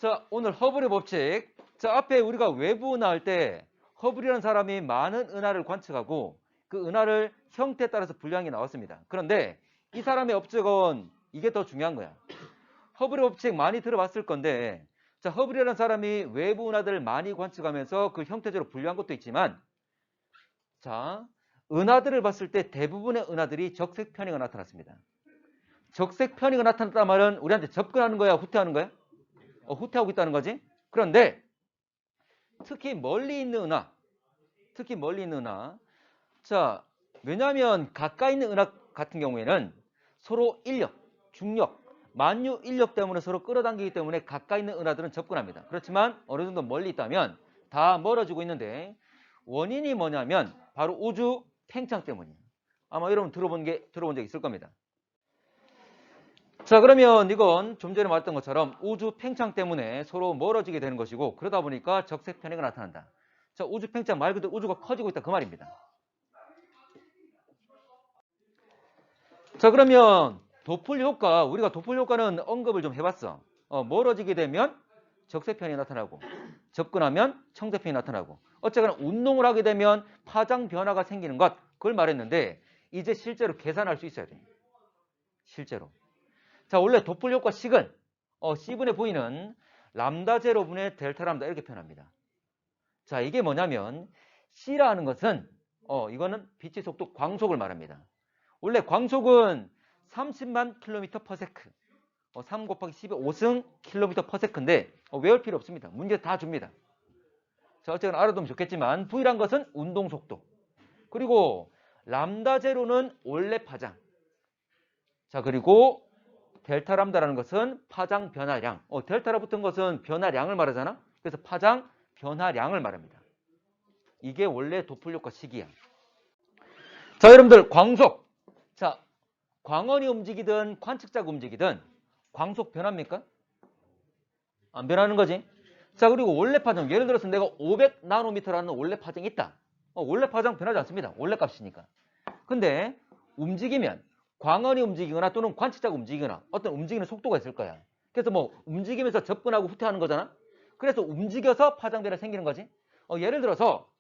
자, 오늘 허블의 법칙. 자, 앞에 우리가 외부 은하 할 때 허블이라는 사람이 많은 은하를 관측하고 그 은하를 형태에 따라서 분류한 게 나왔습니다. 그런데 이 사람의 업적은 이게 더 중요한 거야. 허블의 법칙 많이 들어봤을 건데, 자, 허블이라는 사람이 외부 은하들을 많이 관측하면서 그 형태적으로 분류한 것도 있지만, 자, 은하들을 봤을 때 대부분의 은하들이 적색 편이가 나타났습니다. 적색 편이가 나타났단 말은 우리한테 접근하는 거야, 후퇴하는 거야? 후퇴하고 있다는 거지. 그런데 특히 멀리 있는 은하, 자, 왜냐하면 가까이 있는 은하 같은 경우에는 서로 인력, 중력, 만유 인력 때문에 서로 끌어당기기 때문에 가까이 있는 은하들은 접근합니다. 그렇지만 어느 정도 멀리 있다면 다 멀어지고 있는데, 원인이 뭐냐면 바로 우주 팽창 때문이에요. 아마 여러분 들어본 적 있을 겁니다. 자, 그러면 이건 좀 전에 말했던 것처럼 우주 팽창 때문에 서로 멀어지게 되는 것이고, 그러다 보니까 적색 편이가 나타난다. 자, 우주 팽창 말 그대로 우주가 커지고 있다 그 말입니다. 자, 그러면 도플 효과, 우리가 도플 효과는 언급을 좀 해봤어. 멀어지게 되면 적색 편이 나타나고, 접근하면 청색 편이 나타나고, 어쨌거나 운동을 하게 되면 파장 변화가 생기는 것, 그걸 말했는데 이제 실제로 계산할 수 있어야 돼. 실제로. 자, 원래 도플 효과 식은 C분의 V는 람다 제로분의 델타 람다 이렇게 표현합니다. 자, 이게 뭐냐면 C라는 것은 이거는 빛의 속도 광속을 말합니다. 원래 광속은 30만 킬로미터 퍼 세크, 3 곱하기 10의 5승 킬로미터 퍼 세크인데 외울 필요 없습니다. 문제 다 줍니다. 자, 어쨌거나 알아두면 좋겠지만 V란 것은 운동 속도, 그리고 람다 제로는 원래 파장, 자, 그리고 델타 람다라는 것은 파장 변화량. 델타라 붙은 것은 변화량을 말하잖아. 그래서 파장 변화량을 말합니다. 이게 원래 도플 효과 식이야. 자, 여러분들 광속. 자, 광원이 움직이든 관측자가 움직이든 광속 변합니까? 안 변하는 거지. 자, 그리고 원래 파장. 예를 들어서 내가 500 나노미터라는 원래 파장이 있다. 원래 파장 변하지 않습니다. 원래 값이니까. 근데 움직이면 광원이 움직이거나 또는 관측자가 움직이거나 어떤 움직이는 속도가 있을 거야. 그래서 뭐 움직이면서 접근하고 후퇴하는 거잖아. 그래서 움직여서 파장 변화가 생기는 거지. 예를 들어서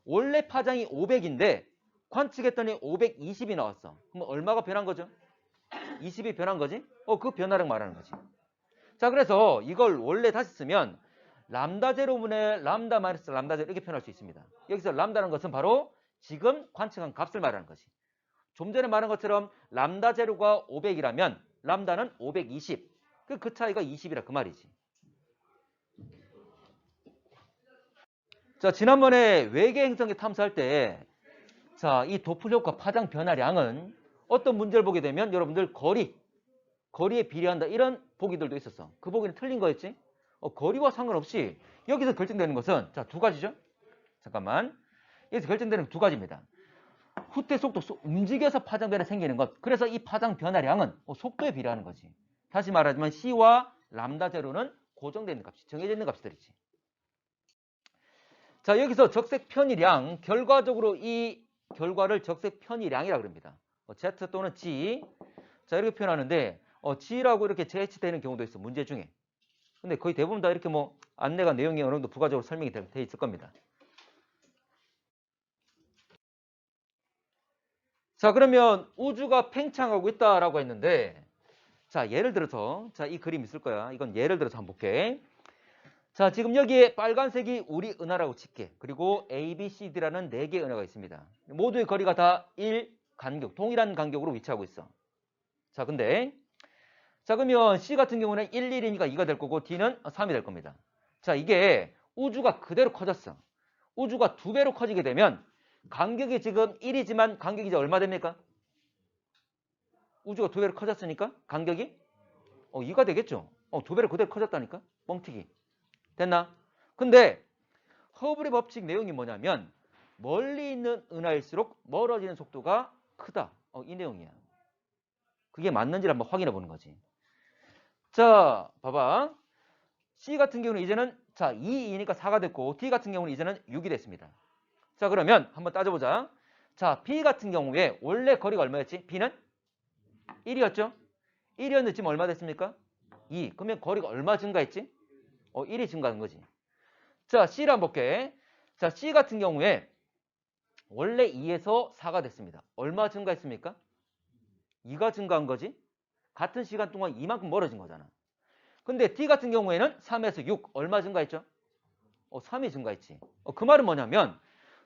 원래 파장이 500인데 관측했더니 520이 나왔어. 그럼 얼마가 변한 거죠? 20이 변한 거지. 그 변화량 말하는 거지. 자, 그래서 이걸 원래 다시 쓰면 람다 제로분의 람다 마이너스 람다 제로 이렇게 표현할 수 있습니다. 여기서 람다는 것은 바로 지금 관측한 값을 말하는 거지. 좀 전에 말한 것처럼 람다 제로가 500이라면 람다는 520. 그 차이가 20이라 그 말이지. 자, 지난번에 외계 행성에 탐사할 때, 자, 이 도플 효과 파장 변화량은 어떤 문제를 보게 되면 여러분들 거리에 비례한다 이런 보기들도 있었어. 그 보기는 틀린 거였지. 거리와 상관없이 여기서 결정되는 것은 자, 두 가지죠. 잠깐만. 여기서 결정되는 두 가지입니다. 후퇴 속도, 움직여서 파장 변화 생기는 것. 그래서 이 파장 변화량은 속도에 비례하는 거지. 다시 말하자면 C와 람다 제로는 고정되어 있는 값이, 정해져 있는 값들이지. 자, 여기서 적색 편이량, 결과적으로 이 결과를 적색 편이량이라고 합니다. Z 또는 G. 자, 이렇게 표현하는데 G라고 이렇게 제치되는 경우도 있어, 문제 중에. 근데 거의 대부분 다 이렇게 뭐 안내가 내용이 어느 정도 부가적으로 설명이 돼 있을 겁니다. 자, 그러면 우주가 팽창하고 있다라고 했는데, 자, 예를 들어서, 자, 이 그림 있을 거야. 이건 예를 들어서 한번 볼게. 자, 지금 여기에 빨간색이 우리 은하라고 칠게. 그리고 A, B, C, D라는 4개의 은하가 있습니다. 모두의 거리가 다 1 간격, 동일한 간격으로 위치하고 있어. 자, 근데, 자, 그러면 C 같은 경우는 1, 1이니까 2가 될 거고, D는 3이 될 겁니다. 자, 이게 우주가 그대로 커졌어. 우주가 2배로 커지게 되면, 간격이 지금 1이지만 간격이 이제 얼마 됩니까? 우주가 2배로 커졌으니까 간격이 2가 되겠죠. 2배로 그대로 커졌다니까. 뻥튀기. 됐나? 근데 허블의 법칙 내용이 뭐냐면 멀리 있는 은하일수록 멀어지는 속도가 크다. 이 내용이야. 그게 맞는지를 한번 확인해 보는 거지. 자, 봐봐. C 같은 경우는 이제는 자 2이니까 4가 됐고 D 같은 경우는 이제는 6이 됐습니다. 자, 그러면 한번 따져보자. 자, B 같은 경우에 원래 거리가 얼마였지? B는 1이었죠? 1이었는데 지금 얼마 됐습니까? 2. 그러면 거리가 얼마 증가했지? 1이 증가하는 거지. 자, C를 한번 볼게. 자, C 같은 경우에 원래 2에서 4가 됐습니다. 얼마 증가했습니까? 2가 증가한 거지. 같은 시간 동안 이만큼 멀어진 거잖아. 근데 D 같은 경우에는 3에서 6 얼마 증가했죠? 3이 증가했지. 그 말은 뭐냐면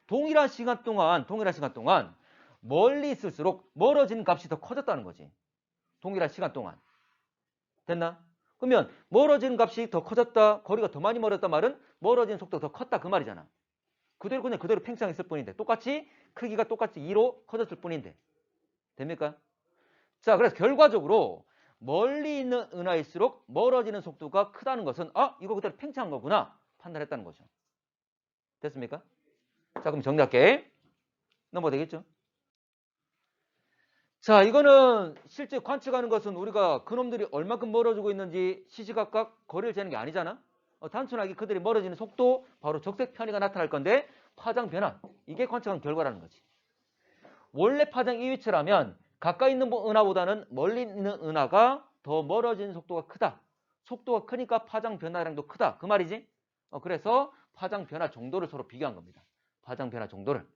동일한 시간 동안 멀리 있을수록 멀어지는 값이 더 커졌다는 거지. 동일한 시간 동안. 됐나? 그러면 멀어지는 값이 더 커졌다, 거리가 더 많이 멀어졌다 말은 멀어지는 속도가 더 컸다 그 말이잖아. 그대로 팽창했을 뿐인데 똑같이 크기가 똑같이 2로 커졌을 뿐인데. 됩니까? 자, 그래서 결과적으로 멀리 있는 은하일수록 멀어지는 속도가 크다는 것은 이거 그대로 팽창한 거구나 판단했다는 거죠. 됐습니까? 자, 그럼 정리할게. 넘어가 되겠죠? 자, 이거는 실제 관측하는 것은 우리가 그놈들이 얼마큼 멀어지고 있는지 시시각각 거리를 재는 게 아니잖아. 단순하게 그들이 멀어지는 속도, 바로 적색 편의가 나타날 건데 파장 변화, 이게 관측한 결과라는 거지. 원래 파장 이 위치라면 가까이 있는 은하보다는 멀리 있는 은하가 더 멀어지는 속도가 크다. 속도가 크니까 파장 변화량도 크다. 그 말이지. 그래서 파장 변화 정도를 서로 비교한 겁니다. 파장 변화 정도를.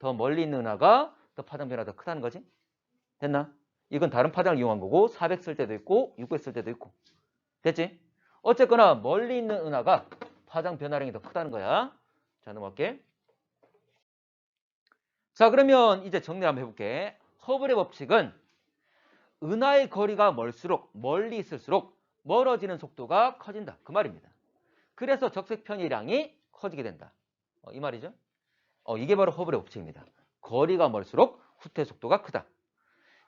더 멀리 있는 은하가 더 파장 변화가 더 크다는 거지. 됐나? 이건 다른 파장을 이용한 거고 400 쓸 때도 있고 600 쓸 때도 있고. 됐지? 어쨌거나 멀리 있는 은하가 파장 변화량이 더 크다는 거야. 자, 넘어갈게. 자, 그러면 이제 정리 한번 해볼게. 허블의 법칙은 은하의 거리가 멀수록 멀리 있을수록 멀어지는 속도가 커진다. 그 말입니다. 그래서 적색 편의량이 커지게 된다. 이 말이죠. 이게 바로 허블의 법칙입니다. 거리가 멀수록 후퇴 속도가 크다.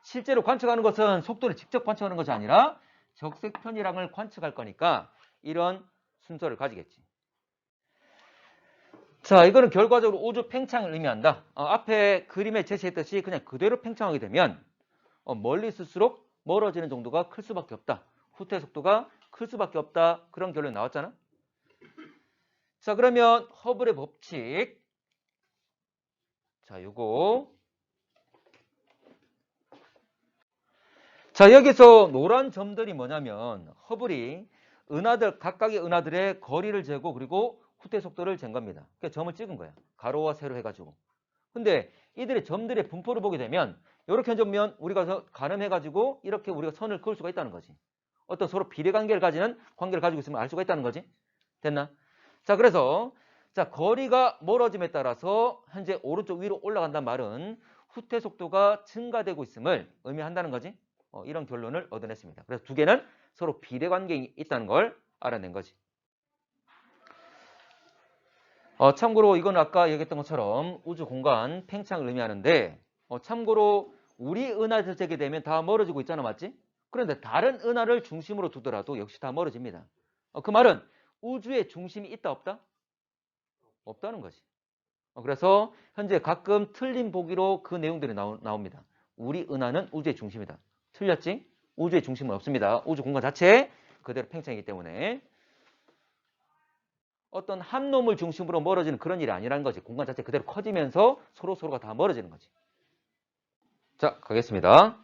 실제로 관측하는 것은 속도를 직접 관측하는 것이 아니라 적색 편의량을 관측할 거니까 이런 순서를 가지겠지. 자, 이거는 결과적으로 우주 팽창을 의미한다. 앞에 그림에 제시했듯이 그냥 그대로 팽창하게 되면 멀리 있을수록 멀어지는 정도가 클 수밖에 없다. 후퇴 속도가 클 수밖에 없다. 그런 결론이 나왔잖아. 자, 그러면 허블의 법칙. 자, 요거. 자, 여기서 노란 점들이 뭐냐면 허블이 각각의 은하들의 거리를 재고 그리고 후퇴 속도를 잰 겁니다. 그러니까 점을 찍은 거야. 가로와 세로 해가지고. 근데 이들의 점들의 분포를 보게 되면 이렇게 점면 우리가 가늠해가지고 이렇게 우리가 선을 그을 수가 있다는 거지. 어떤 서로 비례관계를 가지는 관계를 가지고 있으면 알 수가 있다는 거지. 됐나? 자, 그래서 자, 거리가 멀어짐에 따라서 현재 오른쪽 위로 올라간다는 말은 후퇴 속도가 증가되고 있음을 의미한다는 거지. 이런 결론을 얻어냈습니다. 그래서 두 개는 서로 비례관계에 있다는 걸 알아낸 거지. 참고로 이건 아까 얘기했던 것처럼 우주 공간 팽창을 의미하는데 참고로 우리 은하에서 재게 되면 다 멀어지고 있잖아, 맞지? 그런데 다른 은하를 중심으로 두더라도 역시 다 멀어집니다. 그 말은 우주의 중심이 있다 없다? 없다는 거지. 그래서 현재 가끔 틀린 보기로 그 내용들이 나옵니다. 우리 은하는 우주의 중심이다. 틀렸지? 우주의 중심은 없습니다. 우주 공간 자체 그대로 팽창이기 때문에 어떤 한 놈을 중심으로 멀어지는 그런 일이 아니라는 거지. 공간 자체 그대로 커지면서 서로가 다 멀어지는 거지. 자, 가겠습니다.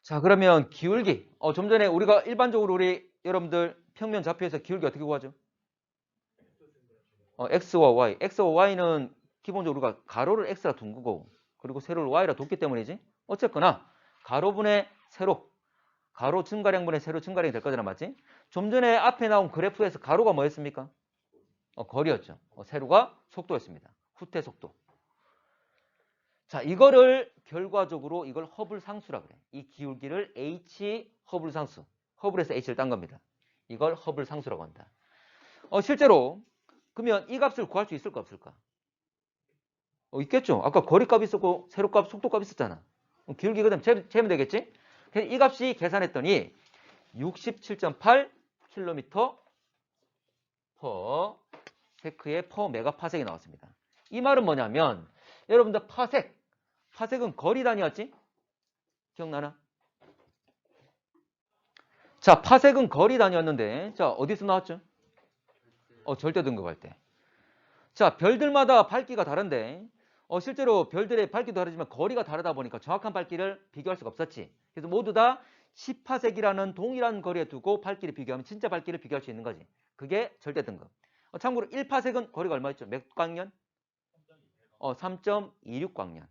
자, 그러면 기울기. 좀 전에 우리가 일반적으로 우리 여러분들 평면 좌표에서 기울기 어떻게 구하죠? X와 Y. X와 Y는 기본적으로 우리가 가로를 X라 둔 거고 그리고 세로를 Y라 뒀기 때문이지. 어쨌거나 가로분의 세로, 가로 증가량분의 세로 증가량이 될 거잖아, 맞지? 좀 전에 앞에 나온 그래프에서 가로가 뭐였습니까? 거리였죠. 세로가 속도였습니다. 후퇴 속도. 자, 이거를 결과적으로 이걸 허블 상수라 그래. 이 기울기를 H 허블 상수. 허블에서 H를 딴 겁니다. 이걸 허블 상수라고 한다. 실제로 그러면 이 값을 구할 수 있을까 없을까? 있겠죠. 아까 거리값 있었고 세로값, 속도값 있었잖아. 기울기 그다음 재면 되겠지? 이 값이 계산했더니 67.8km per 세크의 per 메가파섹이 나왔습니다. 이 말은 뭐냐면 여러분들 파섹은 거리 단위였지? 기억나나? 자, 파섹은 거리 단위였는데 자, 어디서 나왔죠? 절대 등급할 때. 자, 별들마다 밝기가 다른데 실제로 별들의 밝기도 다르지만 거리가 다르다 보니까 정확한 밝기를 비교할 수가 없었지. 그래서 모두 다 10파섹이라는 동일한 거리에 두고 발길을 비교하면 진짜 발길을 비교할 수 있는 거지. 그게 절대 등급. 참고로 1파섹은 거리가 얼마였죠? 몇 광년? 3.26광년.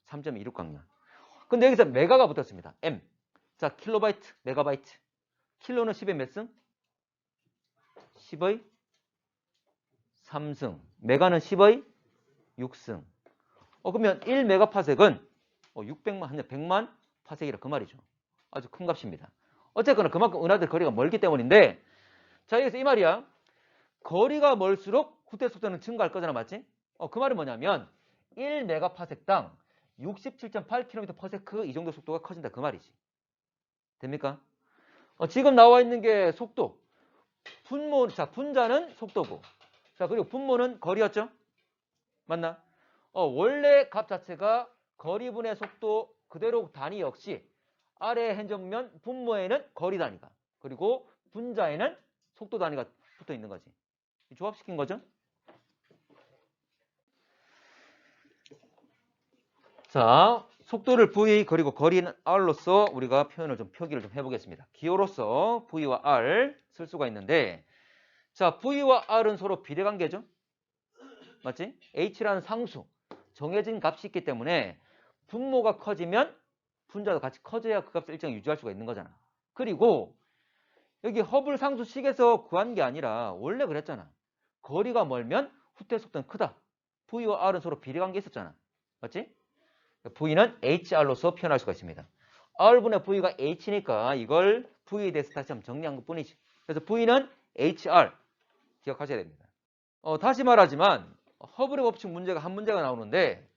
3.26광년. 근데 여기서 메가가 붙었습니다. M. 자, 킬로바이트, 메가바이트. 킬로는 10의 몇 승? 10의 3승. 메가는 10의 6승. 그러면 1메가파섹은 600만, 100만 파섹이라 그 말이죠. 아주 큰 값입니다. 어쨌거나 그만큼 은하들 거리가 멀기 때문인데, 자, 여기서 이 말이야. 거리가 멀수록 후퇴 속도는 증가할 거잖아, 맞지? 그 말은 뭐냐면 1메가파섹당 67.8km/s 이 정도 속도가 커진다 그 말이지. 됩니까? 지금 나와 있는 게 속도. 분모, 자, 분자는 속도고. 자, 그리고 분모는 거리였죠? 맞나? 원래 값 자체가 거리분의 속도 그대로 단위 역시 아래에 행정면 분모에는 거리 단위가 그리고 분자에는 속도 단위가 붙어 있는 거지. 조합시킨 거죠? 자, 속도를 V 그리고 거리는 R로서 우리가 표기를 좀 해보겠습니다. 기호로서 V와 R 쓸 수가 있는데, 자, V와 R은 서로 비례관계죠? 맞지? H라는 상수, 정해진 값이 있기 때문에 분모가 커지면 분자도 같이 커져야 그 값을 일정히 유지할 수가 있는 거잖아. 그리고 여기 허블 상수식에서 구한 게 아니라 원래 그랬잖아. 거리가 멀면 후퇴 속도는 크다. V와 R은 서로 비례관계 있었잖아. 맞지? V는 HR로서 표현할 수가 있습니다. R분의 V가 H니까 이걸 V에 대해서 다시 한번 정리한 것 뿐이지. 그래서 V는 HR 기억하셔야 됩니다. 다시 말하지만 허블의 법칙 문제가 한 문제가 나오는데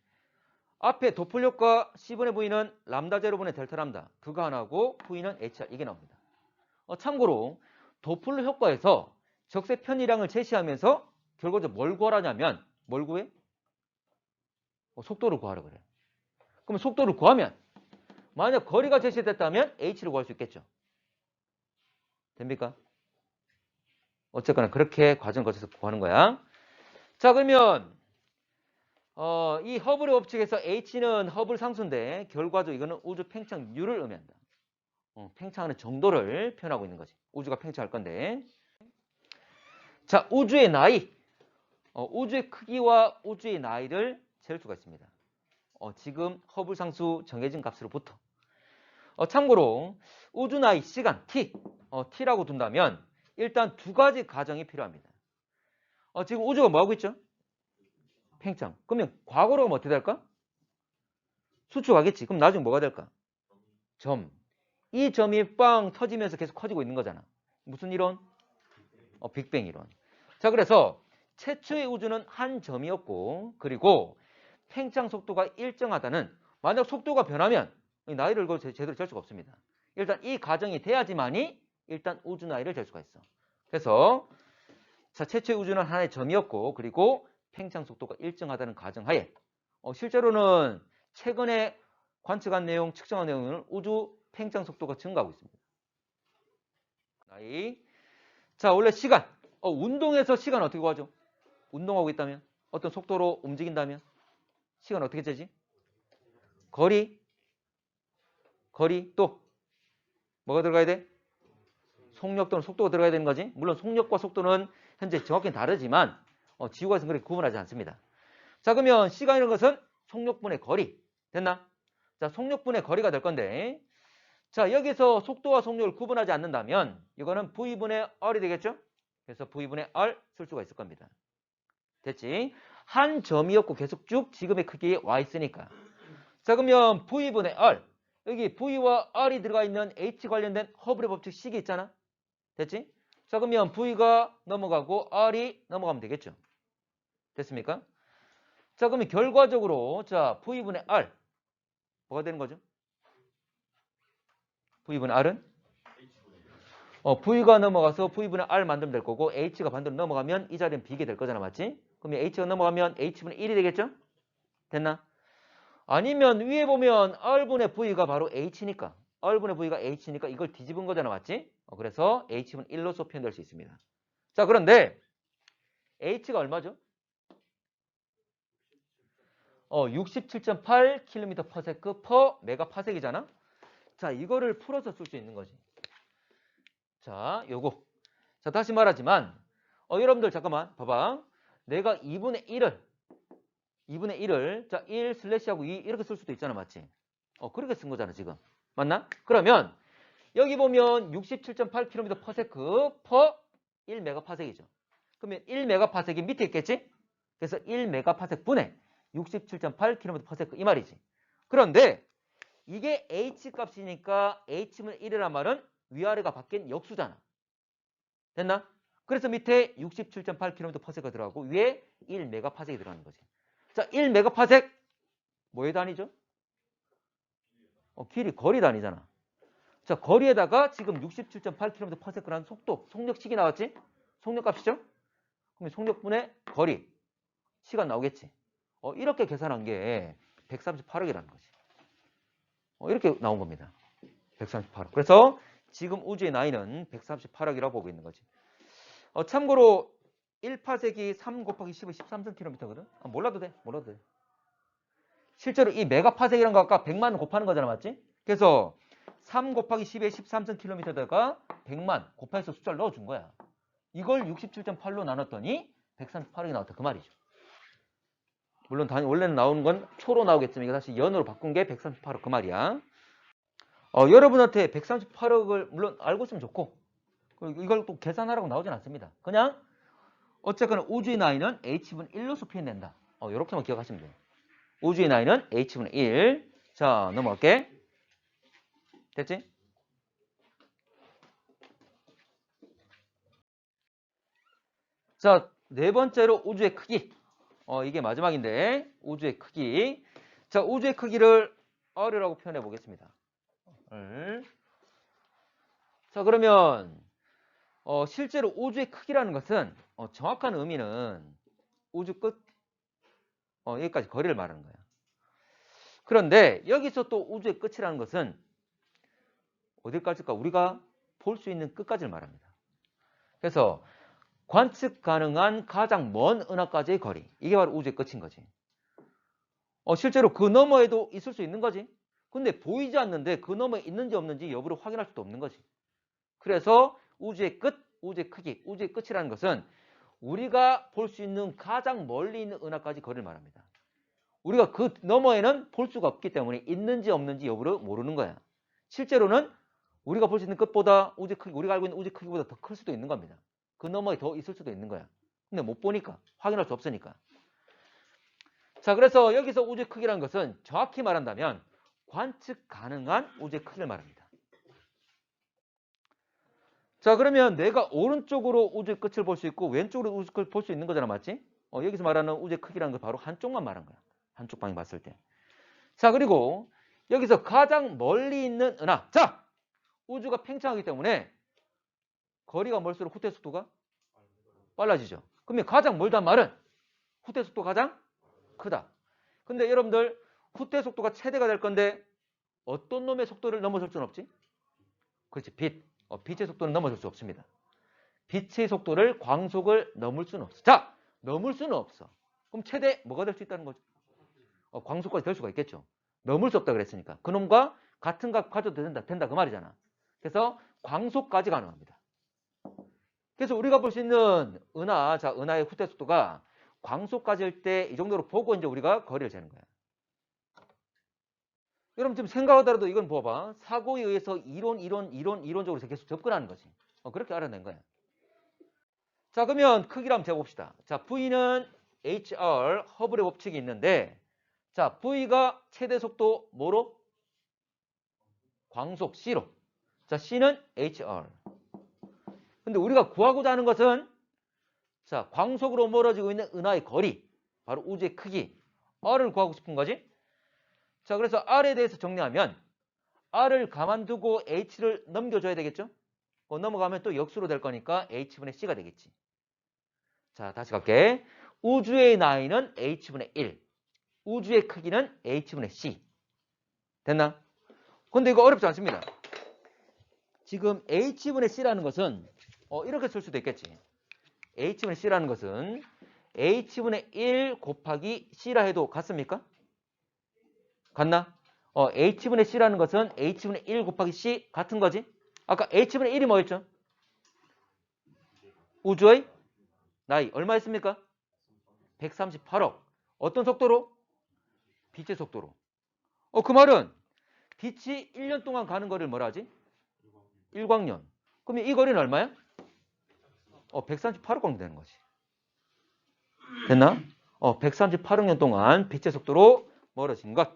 앞에 도플 효과 C분의 V는 람다 제로분의 델타 람다 그거 하나고 V는 HR 이게 나옵니다. 참고로 도플러 효과에서 적세 편이량을 제시하면서 결과적으로 뭘 구하라냐면 뭘 구해? 속도를 구하라 그래. 그럼 속도를 구하면 만약 거리가 제시됐다면 H를 구할 수 있겠죠. 됩니까? 어쨌거나 그렇게 과정을 거쳐서 구하는 거야. 자, 그러면 이 허블의 법칙에서 H는 허블 상수인데 결과적으로 이거는 우주 팽창률을 의미한다. 팽창하는 정도를 표현하고 있는 거지. 우주가 팽창할 건데. 자, 우주의 나이. 우주의 크기와 우주의 나이를 잴 수가 있습니다. 지금 허블 상수 정해진 값으로부터. 참고로 우주 나이 시간 t, t라고 둔다면 일단 두 가지 가정이 필요합니다. 지금 우주가 뭐하고 있죠? 팽창. 그러면 과거로 가면 어떻게 될까? 수축하겠지. 그럼 나중에 뭐가 될까? 점. 이 점이 빵 터지면서 계속 커지고 있는 거잖아. 무슨 이론? 빅뱅 이론. 자, 그래서 최초의 우주는 한 점이었고 그리고 팽창 속도가 일정하다는 만약 속도가 변하면 나이를 제대로 잴 수가 없습니다. 일단 이 가정이 돼야지만이 일단 우주 나이를 잴 수가 있어. 그래서 자, 최초의 우주는 하나의 점이었고 그리고 팽창 속도가 일정하다는 가정하에 실제로는 최근에 관측한 내용, 측정한 내용은 우주 팽창 속도가 증가하고 있습니다. 나이. 자, 원래 시간. 운동에서 시간 어떻게 구하죠? 운동하고 있다면? 어떤 속도로 움직인다면? 시간 어떻게 재지? 거리 또 뭐가 들어가야 돼? 속력 또는 속도가 들어가야 되는 거지. 물론 속력과 속도는 현재 정확히 다르지만 지구과에서는 그렇게 구분하지 않습니다. 자, 그러면 시간이라는 것은 속력분의 거리. 됐나? 자, 속력분의 거리가 될 건데 자, 여기서 속도와 속력을 구분하지 않는다면 이거는 V분의 R이 되겠죠? 그래서 V분의 R 쓸 수가 있을 겁니다. 됐지? 한 점이었고 계속 쭉 지금의 크기에 와 있으니까. 자, 그러면 V분의 R. 여기 V와 R이 들어가 있는 H 관련된 허블의 법칙 식이 있잖아. 됐지? 자, 그러면 V가 넘어가고 R이 넘어가면 되겠죠. 됐습니까? 자, 그러면 결과적으로 자, V분의 R 뭐가 되는 거죠? V분의 R은? V가 넘어가서 V분의 R 만들면 될 거고 H가 반대로 넘어가면 이 자리는 비게 될 거잖아. 맞지? 그러면 H가 넘어가면 H분의 1이 되겠죠? 됐나? 아니면 위에 보면 R분의 V가 바로 H니까 R분의 V가 H니까 이걸 뒤집은 거잖아. 맞지? 그래서 H분의 1로서 표현될 수 있습니다. 자, 그런데 H가 얼마죠? 67.8km/s per 메가파섹이잖아. 자, 이거를 풀어서 쓸 수 있는 거지. 자, 요거. 자, 다시 말하지만, 여러분들 잠깐만, 봐봐. 내가 2분의 1을, 자, 1 슬래시하고 2 이렇게 쓸 수도 있잖아, 맞지? 그렇게 쓴 거잖아, 지금. 맞나? 그러면, 여기 보면 67.8km/s per 1메가파섹이죠. 그러면 1메가파섹이 밑에 있겠지? 그래서 1메가파섹 분의 67.8km/s 이 말이지. 그런데, 이게 h 값이니까 h분의 1이란 말은 위아래가 바뀐 역수잖아. 됐나? 그래서 밑에 67.8km/s가 들어가고 위에 1메가파섹이 들어가는 거지. 자, 1메가파섹 뭐의 단위죠? 길이 거리 단위잖아. 자, 거리에다가 지금 67.8km/s라는 속도, 속력식이 나왔지? 속력값이죠? 그럼 속력분의 거리, 시간 나오겠지? 이렇게 계산한 게 138억이라는 거지. 이렇게 나온 겁니다. 138억. 그래서 지금 우주의 나이는 138억이라고 보고 있는 거지. 참고로 1파섹이 3 곱하기 10의 13cm거든? 몰라도 돼. 몰라도 돼. 실제로 이 메가파섹이라는 거 아까 100만 곱하는 거잖아. 맞지? 그래서 3 곱하기 10의 13cm에다가 100만 곱해서 숫자를 넣어준 거야. 이걸 67.8로 나눴더니 138억이 나왔다. 그 말이죠. 물론 원래는 나오는 건 초로 나오겠지만 이거 다시 연으로 바꾼 게 138억 그 말이야. 여러분한테 138억을 물론 알고 있으면 좋고 이걸 또 계산하라고 나오진 않습니다. 그냥 어쨌거나 우주의 나이는 h분의 1로서 표현된다. 이렇게만 기억하시면 돼요. 우주의 나이는 h분의 1. 자, 넘어갈게. 됐지? 자, 네 번째로 우주의 크기. 이게 마지막인데 우주의 크기. 자, 우주의 크기를 R이라고 표현해 보겠습니다. 자, 그러면 실제로 우주의 크기라는 것은 정확한 의미는 우주 끝 여기까지 거리를 말하는 거야. 그런데 여기서 또 우주의 끝이라는 것은 어디까지일까? 우리가 볼 수 있는 끝까지를 말합니다. 그래서 관측 가능한 가장 먼 은하까지의 거리. 이게 바로 우주의 끝인 거지. 실제로 그 너머에도 있을 수 있는 거지. 근데 보이지 않는데 그 너머에 있는지 없는지 여부를 확인할 수도 없는 거지. 그래서 우주의 끝, 우주의 크기, 우주의 끝이라는 것은 우리가 볼 수 있는 가장 멀리 있는 은하까지 거리를 말합니다. 우리가 그 너머에는 볼 수가 없기 때문에 있는지 없는지 여부를 모르는 거야. 실제로는 우리가 볼 수 있는 끝보다 우주 크기, 우리가 알고 있는 우주 크기보다 더 클 수도 있는 겁니다. 그 너머에 더 있을 수도 있는 거야. 근데 못 보니까, 확인할 수 없으니까. 자, 그래서 여기서 우주의 크기라는 것은 정확히 말한다면 관측 가능한 우주의 크기를 말합니다. 자, 그러면 내가 오른쪽으로 우주의 끝을 볼 수 있고 왼쪽으로 우주의 끝을 볼 수 있는 거잖아. 맞지? 여기서 말하는 우주의 크기라는 건 바로 한쪽만 말한 거야. 한쪽 방향 봤을 때. 자, 그리고 여기서 가장 멀리 있는 은하. 자, 우주가 팽창하기 때문에 거리가 멀수록 후퇴 속도가 빨라지죠. 그러면 가장 멀단 말은 후퇴 속도가 가장 크다. 근데 여러분들 후퇴 속도가 최대가 될 건데 어떤 놈의 속도를 넘어설 수는 없지? 그렇지. 빛. 빛의 속도는 넘어설 수 없습니다. 빛의 속도를 광속을 넘을 수는 없어. 자, 넘을 수는 없어. 그럼 최대 뭐가 될 수 있다는 거죠? 광속까지 될 수가 있겠죠. 넘을 수 없다 그랬으니까. 그놈과 같은 값 가져도 된다 그 말이잖아. 그래서 광속까지 가능합니다. 그래서 우리가 볼 수 있는 은하, 자, 은하의 후퇴 속도가 광속까지일 때 이 정도로 보고 이제 우리가 거리를 재는 거야. 여러분 지금 생각하더라도 이건 봐봐. 사고에 의해서 이론적으로 계속 접근하는 거지. 그렇게 알아낸 거야. 자, 그러면 크기를 한번 재봅시다. 자, V는 HR, 허블의 법칙이 있는데, 자, V가 최대 속도 뭐로? 광속 C로. 자, C는 HR. 근데 우리가 구하고자 하는 것은, 자, 광속으로 멀어지고 있는 은하의 거리, 바로 우주의 크기, R을 구하고 싶은 거지. 자, 그래서 R에 대해서 정리하면 R을 가만두고 H를 넘겨줘야 되겠죠? 넘어가면 또 역수로 될 거니까 H분의 C가 되겠지. 자, 다시 갈게. 우주의 나이는 H분의 1. 우주의 크기는 H분의 C. 됐나? 근데 이거 어렵지 않습니다. 지금 H분의 C라는 것은 이렇게 쓸 수도 있겠지. H분의 C라는 것은 H분의 1 곱하기 C라 해도 같습니까? 같나? h분의 c라는 것은 h분의 1 곱하기 c 같은 거지. 아까 h분의 1이 뭐였죠? 우주의 나이. 얼마였습니까? 138억. 어떤 속도로? 빛의 속도로. 그 말은 빛이 1년 동안 가는 거리를 뭐라 하지? 일광년. 그러면 이 거리는 얼마야? 138억 광년 되는 거지. 됐나? 138억 년 동안 빛의 속도로 멀어진 것.